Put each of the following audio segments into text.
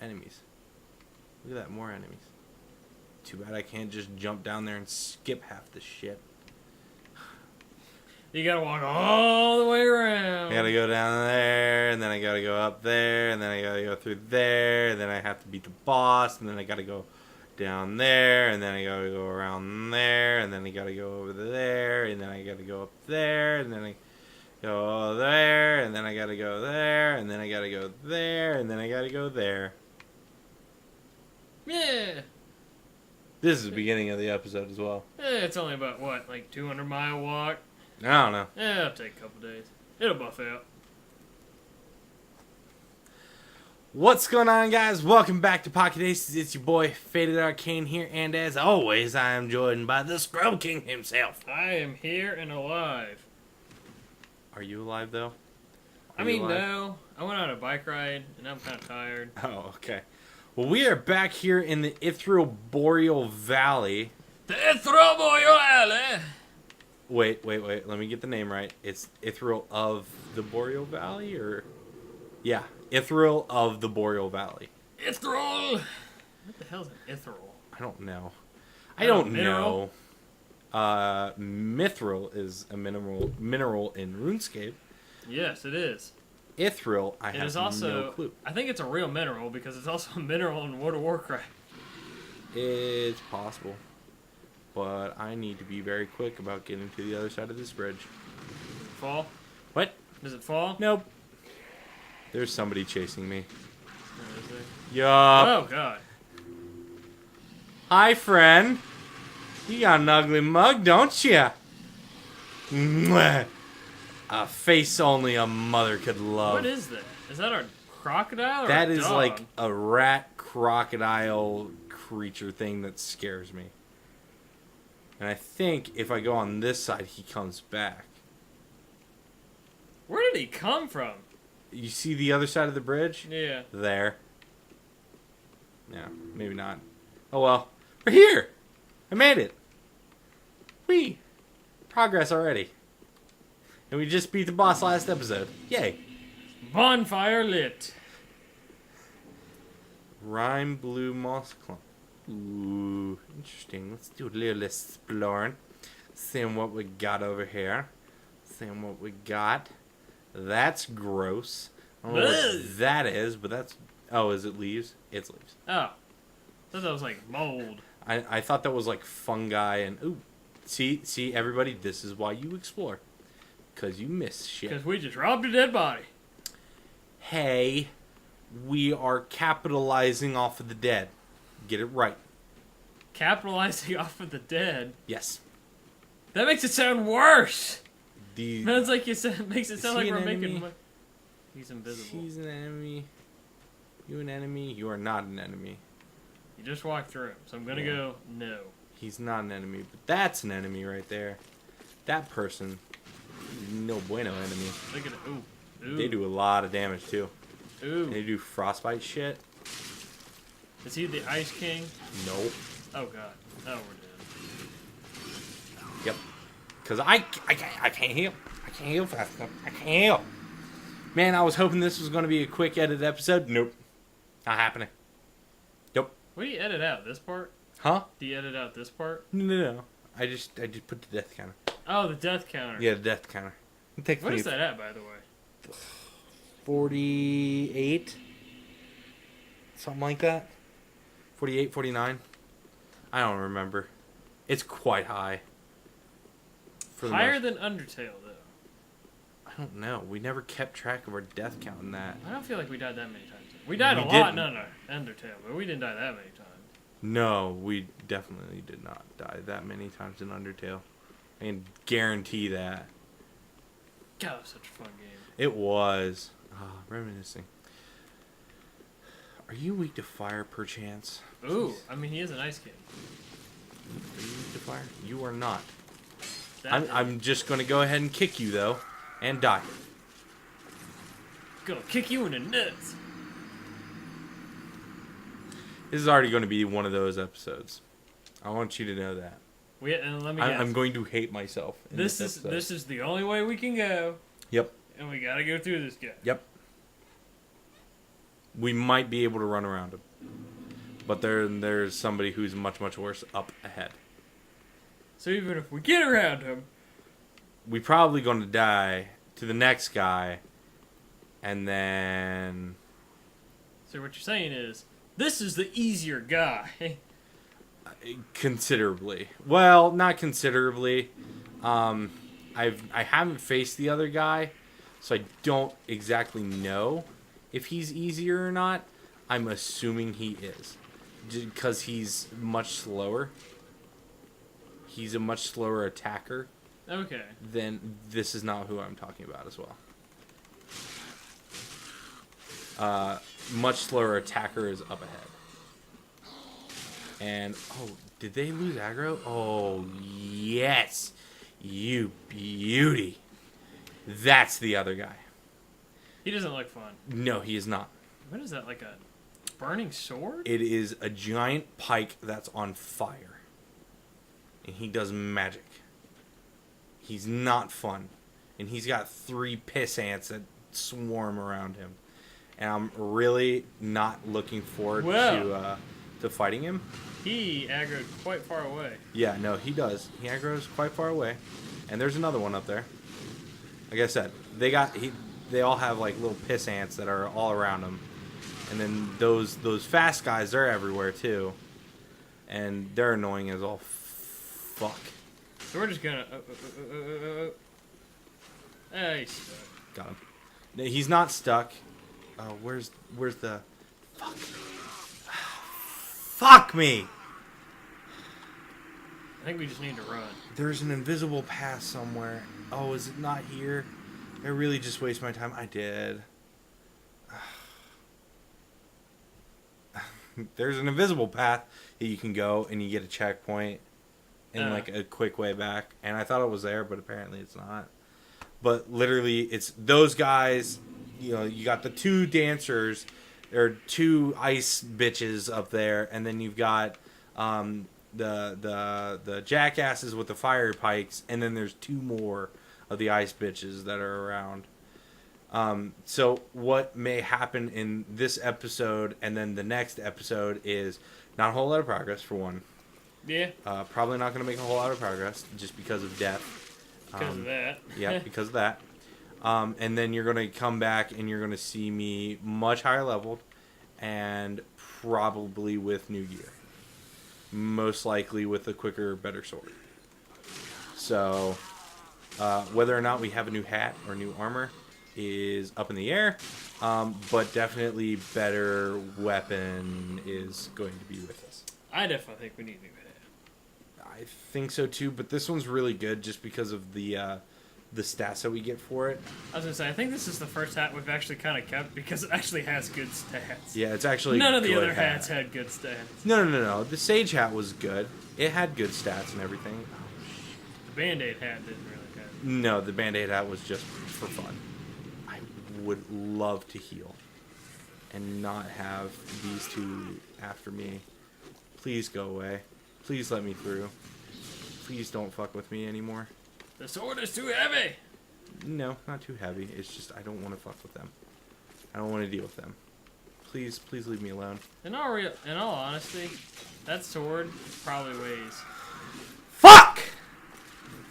enemies. Look at that, more enemies. Too bad I can't just jump down there and skip half the shit. You gotta walk all the way around. I gotta go down there, and then I gotta go up there, and then I gotta go through there, and then I have to beat the boss, and then I gotta go down there, and then I gotta go around there, and then I gotta go over there, and then I gotta go up there, and then I go there, and then I gotta go there, and then I gotta go there, and then I gotta go there. Yeah. This is the beginning of the episode as well. It's only about, what, like 200-mile walk? I don't know. Yeah, it'll take a couple days. It'll buff out. What's going on, guys? Welcome back to Pocket Aces. It's your boy, Faded Arcane here, and as always, I am joined by the Scrub King himself. I am here and alive. Are you alive, though? No. I went on a bike ride, and I'm kind of tired. Oh, okay. Well, we are back here in the Ethereal Boreal Valley. The Ethereal Boreal Valley! Wait. Let me get the name right. It's Ethereal of the Boreal Valley, or... Yeah, Ethereal of the Boreal Valley. Ethereal! What the hell's an ethereal? I don't know. Mineral? Mithril is a mineral in RuneScape. Yes, it is. Ethereal, I It have is also, no clue. I think it's a real mineral because it's also a mineral in World of Warcraft. It's possible. But I need to be very quick about getting to the other side of this bridge. Fall? What? Does it fall? Nope. There's somebody chasing me. Where is there? Yup. Oh, God. Hi, friend. You got an ugly mug, don't you? Mwah. A face only a mother could love. What is that? Is that a crocodile or That a is dog? like a rat crocodile creature thing that scares me. And I think if I go on this side, he comes back. Where did he come from? You see the other side of the bridge? Yeah. There. Yeah, maybe not. Oh well. We're here! I made it! Whee! Progress already. And we just beat the boss last episode. Yay! Bonfire lit. Rime blue moss clump. Ooh, interesting. Let's do a little exploring. Seeing what we got over here. Seeing what we got. That's gross. I don't know what that is, but that's... Oh, is it leaves? It's leaves. Oh. I thought that was like mold. I thought that was like fungi and... Ooh. See, everybody, this is why you explore. Because you miss shit. Because we just robbed a dead body. Hey, we are capitalizing off of the dead. Get it right. Capitalizing off of the dead? Yes. That makes it sound worse! Is like you said, makes it sound like we're making enemy? money. He's invisible. He's an enemy. You an enemy? You are not an enemy. You just walked through him, so I'm gonna go, no. He's not an enemy, but that's an enemy right there. That person, no bueno enemy. Look at it. Ooh. Ooh. They do a lot of damage too. Ooh. They do frostbite shit. Is he the Ice King? Nope. Oh, God. Oh, we're dead. Yep. Because I can't heal. I can't heal fast enough. I can't heal. Man, I was hoping this was going to be a quick edit episode. Nope. Not happening. Nope. What do you edit out? This part? Huh? Do you edit out this part? No. I just put the death counter. Oh, the death counter. Yeah, the death counter. It takes What me is that at, by the way? 48? Something like that? 48, 49? I don't remember. It's quite high. Higher than Undertale, though. I don't know. We never kept track of our death count in that. I don't feel like we died that many times. We died We a lot didn't. in Undertale, but we didn't die that many times. No, we definitely did not die that many times in Undertale. I can guarantee that. God, that was such a fun game. It was. Reminiscing. Are you weak to fire, perchance? Ooh, I mean, he is an Ice King. Are you weak to fire? You are not. That I'm just going to go ahead and kick you, though, and die. Gonna kick you in the nuts. This is already going to be one of those episodes. I want you to know that. And let me guess. I'm going to hate myself. In this episode. This is the only way we can go. Yep. And we gotta go through this guy. Yep. We might be able to run around him. But there's somebody who's much, much worse up ahead. So even if we get around him... We're probably going to die to the next guy. And then... So what you're saying is, this is the easier guy. Considerably. Well, not considerably. I haven't faced the other guy, so I don't exactly know if he's easier or not. I'm assuming he is, because he's much slower. He's a much slower attacker. Okay. Then this is not who I'm talking about as well. Much slower attacker is up ahead. And, oh, did they lose aggro? Oh, yes. You beauty. That's the other guy. He doesn't look fun. No, he is not. What is that, like a burning sword? It is a giant pike that's on fire. And he does magic. He's not fun. And he's got 3 piss ants that swarm around him. And I'm really not looking forward to fighting him. He aggroed quite far away. Yeah, no, he does. He aggroes quite far away. And there's another one up there. Like I said, they all have like little piss ants that are all around them. And then those fast guys, they're everywhere too. And they're annoying as all fuck. So we're just gonna... he's stuck. Got him. No, he's not stuck. Where's the... Fuck. Fuck me! I think we just need to run. There's an invisible path somewhere. Oh, is it not here? I really just waste my time. I did. There's an invisible path that you can go and you get a checkpoint and like a quick way back. And I thought it was there, but apparently it's not. But literally, it's those guys. You know, you got the 2 dancers. There are 2 ice bitches up there, and then you've got the jackasses with the fire pikes, and then there's 2 more of the ice bitches that are around. So what may happen in this episode and then the next episode is not a whole lot of progress, for one. Yeah. Probably not going to make a whole lot of progress just because of death. Because of that. Yeah, because of that. And then you're going to come back and you're going to see me much higher leveled and probably with new gear. Most likely with a quicker, better sword. So, whether or not we have a new hat or new armor is up in the air. But definitely better weapon is going to be with us. I definitely think we need a new hat. I think so too, but this one's really good just because of the stats that we get for it. I was going to say, I think this is the first hat we've actually kind of kept because it actually has good stats. Yeah, it's actually none of the other hat. hats had good stats. No. The Sage hat was good. It had good stats and everything. The Band-Aid hat didn't really have. No, the Band-Aid hat was just for fun. I would love to heal and not have these 2 after me. Please go away. Please let me through. Please don't fuck with me anymore. The sword is too heavy! No, not too heavy. It's just I don't want to fuck with them. I don't want to deal with them. Please leave me alone. In all honesty, that sword probably weighs... Fuck!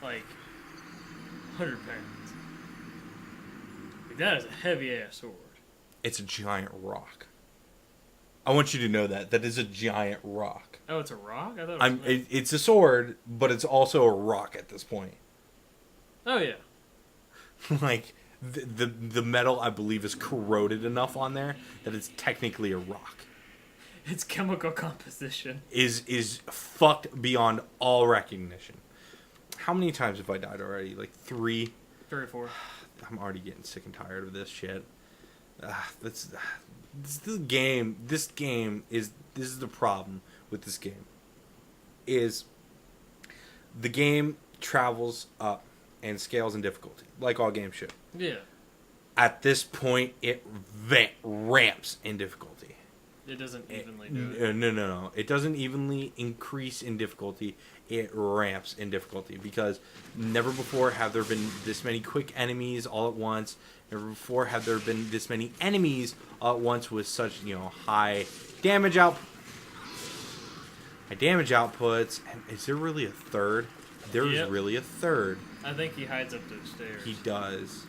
Like, 100 pounds. Like, that is a heavy-ass sword. It's a giant rock. I want you to know that. That is a giant rock. Oh, it's a rock? I thought it's a sword, but it's also a rock at this point. Oh, yeah. Like, the metal, I believe, is corroded enough on there that it's technically a rock. Its chemical composition is fucked beyond all recognition. How many times have I died already? Like 3? 3 or 4. I'm already getting sick and tired of this shit. This is the game. This is the problem with this game. Is the game travels up and scales in difficulty, like all games should. Yeah. At this point, it ramps in difficulty. It doesn't evenly do it. No. It doesn't evenly increase in difficulty. It ramps in difficulty because never before have there been this many quick enemies all at once. Never before have there been this many enemies all at once with such, high damage outputs. And is there really a third? There is really a third. I think he hides up the stairs. He does.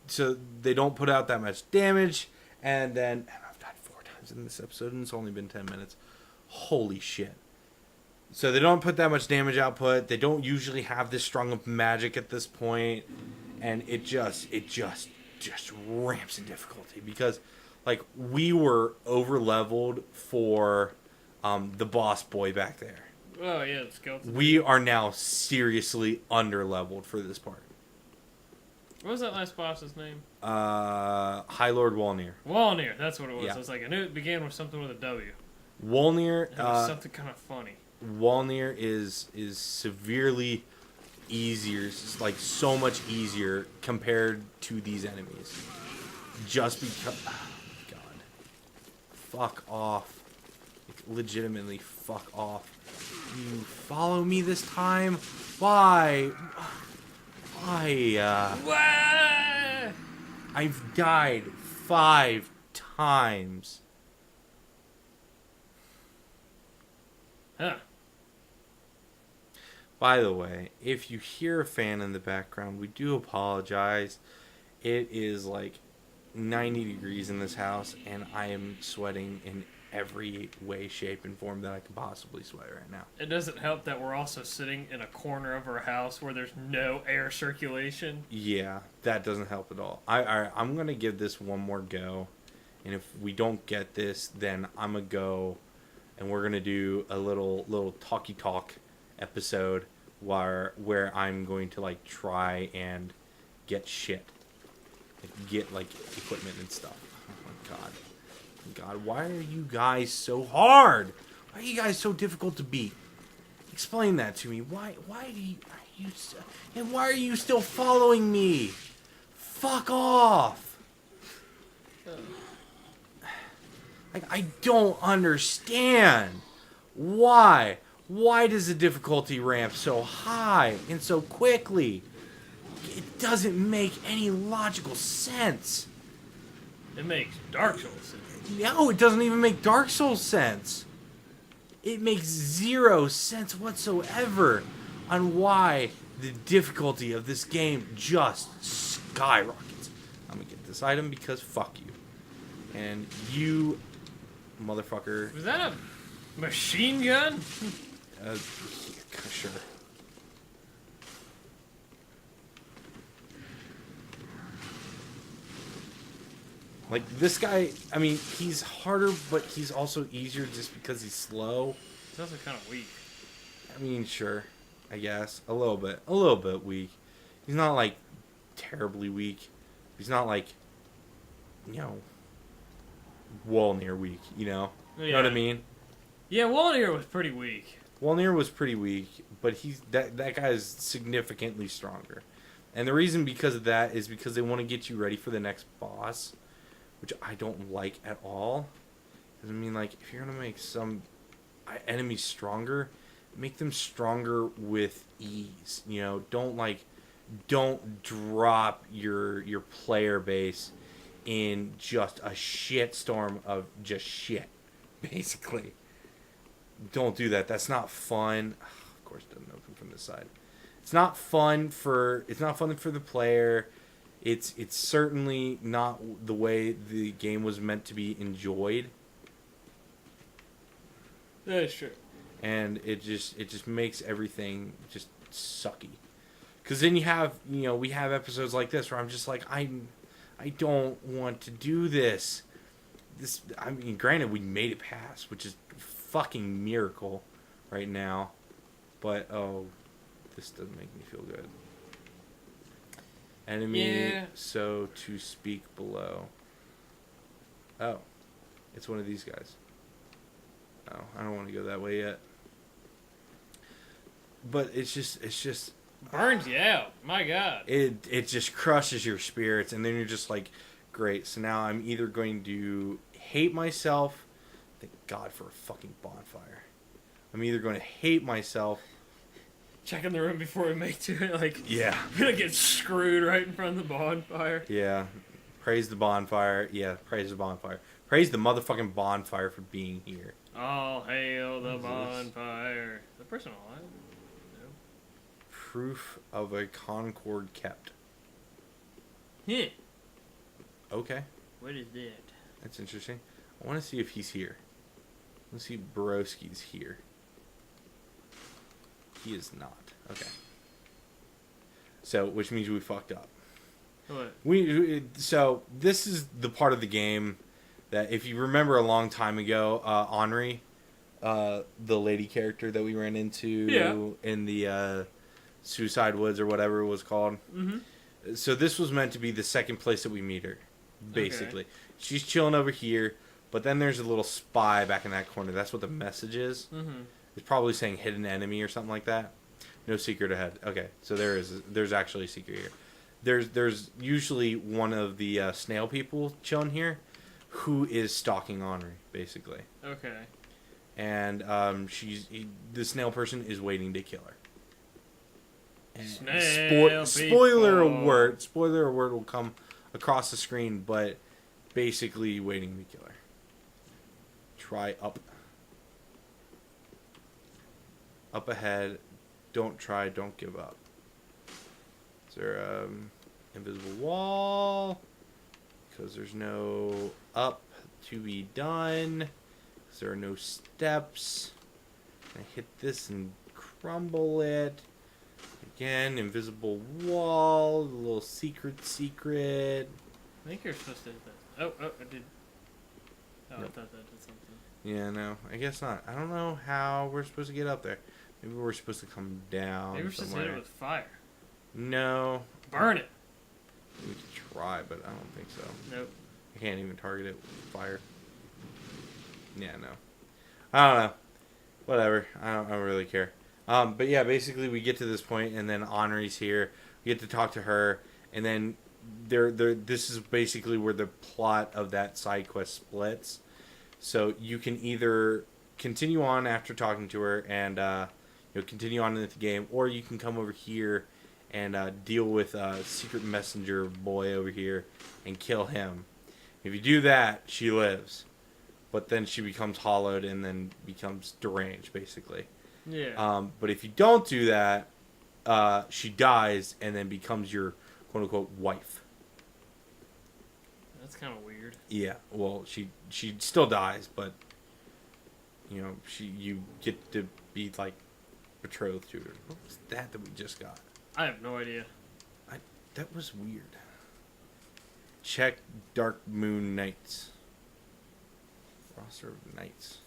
So they don't put out that much damage, and then I've died 4 times in this episode, and it's only been 10 minutes. Holy shit. So they don't put that much damage output. They don't usually have this strong of magic at this point, and it just ramps in difficulty because, like, we were over leveled for the boss boy back there. Oh yeah, the skeleton. We are now seriously under leveled for this part. What was that last boss's name? High Lord Wolnir. Wolnir, that's what it was. Yeah. I was like, I knew it began with something with a W. Wolnir. It was something kind of funny. Wolnir is severely easier, like so much easier compared to these enemies. Just because, God, fuck off, like, legitimately fuck off. You follow me this time? Why? I've died 5 times. Huh. By the way, if you hear a fan in the background, we do apologize. It is like 90 degrees in this house, and I am sweating in every way, shape, and form that I can possibly sweat right now. It doesn't help that we're also sitting in a corner of our house where there's no air circulation. Yeah, that doesn't help at all. I'm going to give this one more go, and if we don't get this, then I'm going to go, and we're going to do a little talky talk episode where I'm going to, like, try and get shit. Get, like, equipment and stuff. Oh, my God. God, why are you guys so hard? Why are you guys so difficult to beat? Explain that to me. Why are you still following me? Fuck off. Like, I don't understand. Why? Why does the difficulty ramp so high and so quickly? It doesn't make any logical sense. It makes Dark Souls sense. No, it doesn't even make Dark Souls sense. It makes 0 sense whatsoever on why the difficulty of this game just skyrockets. I'm gonna get this item because fuck you. And you, motherfucker. Was that a machine gun? Yeah, sure. Like, this guy, I mean, he's harder, but he's also easier just because he's slow. He's also kind of weak. I mean, sure, I guess. A little bit weak. He's not, like, terribly weak. He's not, like, Wolnir weak, You know what I mean? Yeah, Wolnir was pretty weak. Wolnir was pretty weak, but that guy is significantly stronger. And the reason because of that is because they want to get you ready for the next boss, which I don't like at all. Because, I mean, like, if you're going to make some enemies stronger, make them stronger with ease. Don't drop your player base in just a shitstorm of just shit, basically. Don't do that. That's not fun. Of course, it doesn't open from this side. It's not fun for the player. It's certainly not the way the game was meant to be enjoyed. That is true. And it just makes everything just sucky. Because then we have episodes like this where I'm just like, I don't want to do this. I mean, granted, we made it past, which is a fucking miracle right now. But, this doesn't make me feel good. Enemy, so to speak, below. Oh, it's one of these guys. Oh, I don't want to go that way yet. But it's just burns you out. My God. It just crushes your spirits, and then you're just like, great. So now I'm either going to hate myself. Thank God for a fucking bonfire. I'm either going to hate myself. Checking the room before we make to it. Like, Yeah. I'm going to get screwed right in front of the bonfire. Yeah. Praise the bonfire. Yeah, praise the bonfire. Praise the motherfucking bonfire for being here. All hail the bonfire. Is the person alive? No. Proof of a concord kept. Yeah. Okay. What is that? That's interesting. I want to see if he's here. Let's see if Borowski's here. He is not. Okay. So, which means we fucked up. What? So, this is the part of the game that, if you remember a long time ago, Henri, the lady character that we ran into in the Suicide Woods or whatever it was called. Mm-hmm. So, this was meant to be the second place that we meet her, basically. Okay. She's chilling over here, but then there's a little spy back in that corner. That's what the message is. Mm-hmm. It's probably saying hidden enemy or something like that. No secret ahead. Okay, so there's actually a secret here. There's usually one of the snail people chilling here, who is stalking Henri, basically. Okay. And the snail person is waiting to kill her. And spoiler alert! Spoiler alert will come across the screen, but basically waiting to kill her. Try up. Up ahead. Don't try, don't give up. Is there invisible wall? Because there's no up to be done. Because there are no steps. I hit this and crumble it. Again, invisible wall. A little secret. I think you're supposed to hit that. Oh, I did. Oh, nope. I thought that did something. Yeah, no. I guess not. I don't know how we're supposed to get up there. Maybe we're supposed to come down. Maybe we're supposed to hit it with fire. No. Burn it. We could try, but I don't think so. Nope. I can't even target it with fire. Yeah, no. I don't know. Whatever. I don't really care. But yeah, basically we get to this point, and then Henri's here. We get to talk to her, and then this is basically where the plot of that side quest splits. So you can either continue on after talking to her and continue on in the game, or you can come over here and deal with secret messenger boy over here and kill him. If you do that, she lives, but then she becomes hollowed and then becomes deranged, basically. Yeah. But if you don't do that, she dies and then becomes your quote unquote wife. That's kind of weird. Yeah. Well, she still dies, but you get to be like betrothed to her. What was that we just got? I have no idea. That was weird. Check Dark Moon Nights. Roster of Nights.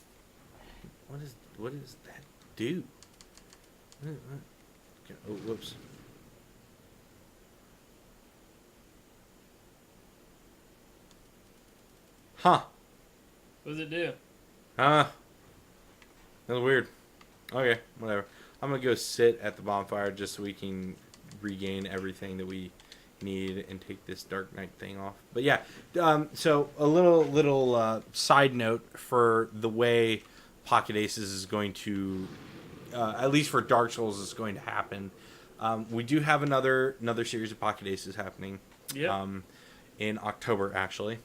What does that do? What? Okay. Oh, whoops. Huh. What does it do? That was weird. Okay, whatever. I'm going to go sit at the bonfire just so we can regain everything that we need and take this Dark Knight thing off. But yeah, so a little side note for the way Pocket Aces is going to, at least for Dark Souls, is going to happen. We do have another series of Pocket Aces happening in October, actually.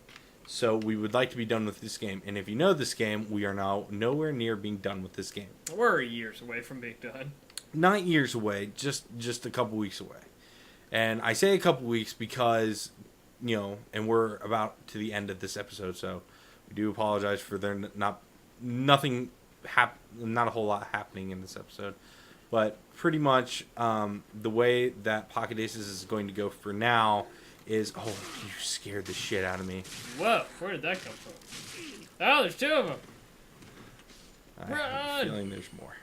So we would like to be done with this game. And if you know this game, we are now nowhere near being done with this game. We're years away from being done. Not years away, just a couple weeks away. And I say a couple weeks because, and we're about to the end of this episode, so we do apologize for there not a whole lot happening in this episode. But pretty much the way that Pocket Aces is going to go for now is... Oh, you scared the shit out of me. Whoa, where did that come from? Oh, there's two of them. I have a feeling there's more.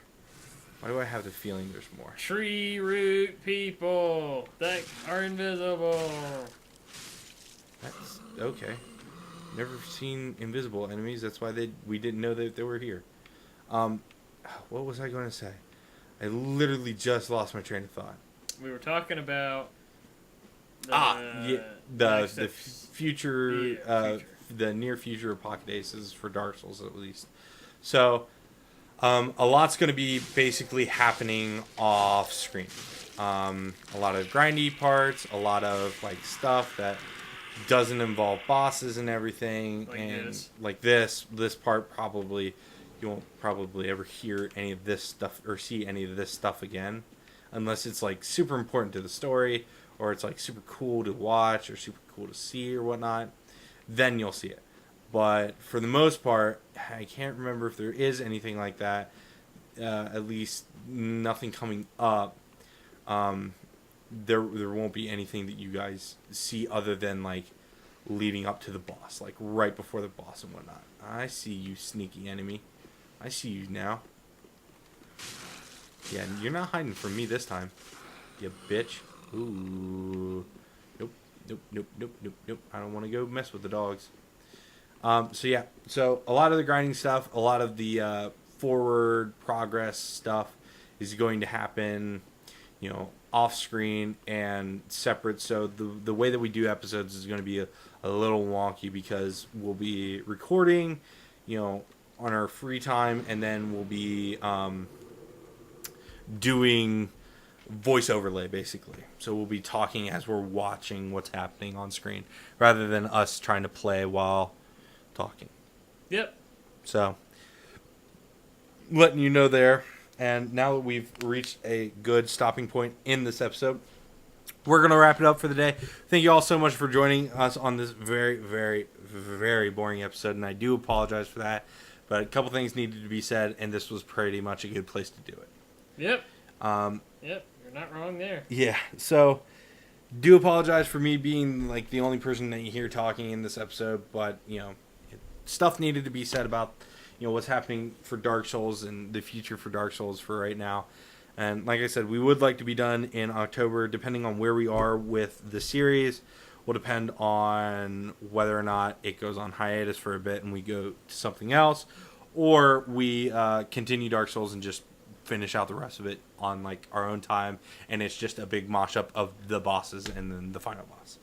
Why do I have the feeling there's more? Tree root people that are invisible. That's okay. Never seen invisible enemies. That's why we didn't know that they were here. What was I going to say? I literally just lost my train of thought. We were talking about the future the near future of Pocket Aces for Dark Souls at least. So a lot's going to be basically happening off screen. A lot of grindy parts, a lot of like stuff that doesn't involve bosses and everything. Like and this. like this part probably you won't probably ever hear any of this stuff or see any of this stuff again, unless it's like super important to the story or it's like super cool to watch or super cool to see or whatnot. Then you'll see it. But for the most part, I can't remember if there is anything like that. At least nothing coming up. There won't be anything that you guys see other than like leading up to the boss, like right before the boss and whatnot. I see you, sneaky enemy. I see you now. Yeah, you're not hiding from me this time, you bitch. Ooh. Nope, nope, nope, nope, nope, nope. I don't want to go mess with the dogs. So yeah, so a lot of the grinding stuff, a lot of the forward progress stuff is going to happen, you know, off screen and separate. So the way that we do episodes is going to be a little wonky because we'll be recording, you know, on our free time, and then we'll be doing voice overlay basically. So we'll be talking as we're watching what's happening on screen rather than us trying to play while talking. Yep. So letting you know there. And now that we've reached a good stopping point in this episode, we're going to wrap it up for the day. Thank you all so much for joining us on this very, very, very boring episode. And I do apologize for that. But a couple things needed to be said, and this was pretty much a good place to do it. Yep. Yep. You're not wrong there. Yeah. So do apologize for me being like the only person that you hear talking in this episode. But, you know, stuff needed to be said about, you know, what's happening for Dark Souls and the future for Dark Souls for right now. And like I said, we would like to be done in October, depending on where we are with the series. Will depend on whether or not it goes on hiatus for a bit and we go to something else, or we continue Dark Souls and just finish out the rest of it on like our own time, and it's just a big mosh up of the bosses and then the final boss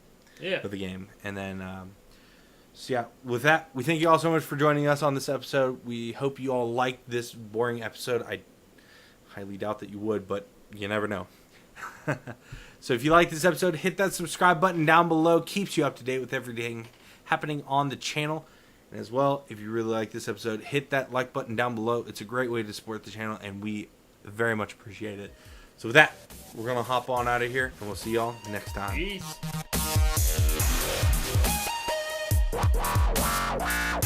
of the game. And then so yeah, with that, we thank you all so much for joining us on this episode. We hope you all liked this boring episode. I highly doubt that you would, but you never know. So if you like this episode, hit that subscribe button down below. Keeps you up to date with everything happening on the channel. And as well, if you really like this episode, hit that like button down below. It's a great way to support the channel, and we very much appreciate it. So with that, we're going to hop on out of here, and we'll see y'all next time. Peace. Wow, wow, wow.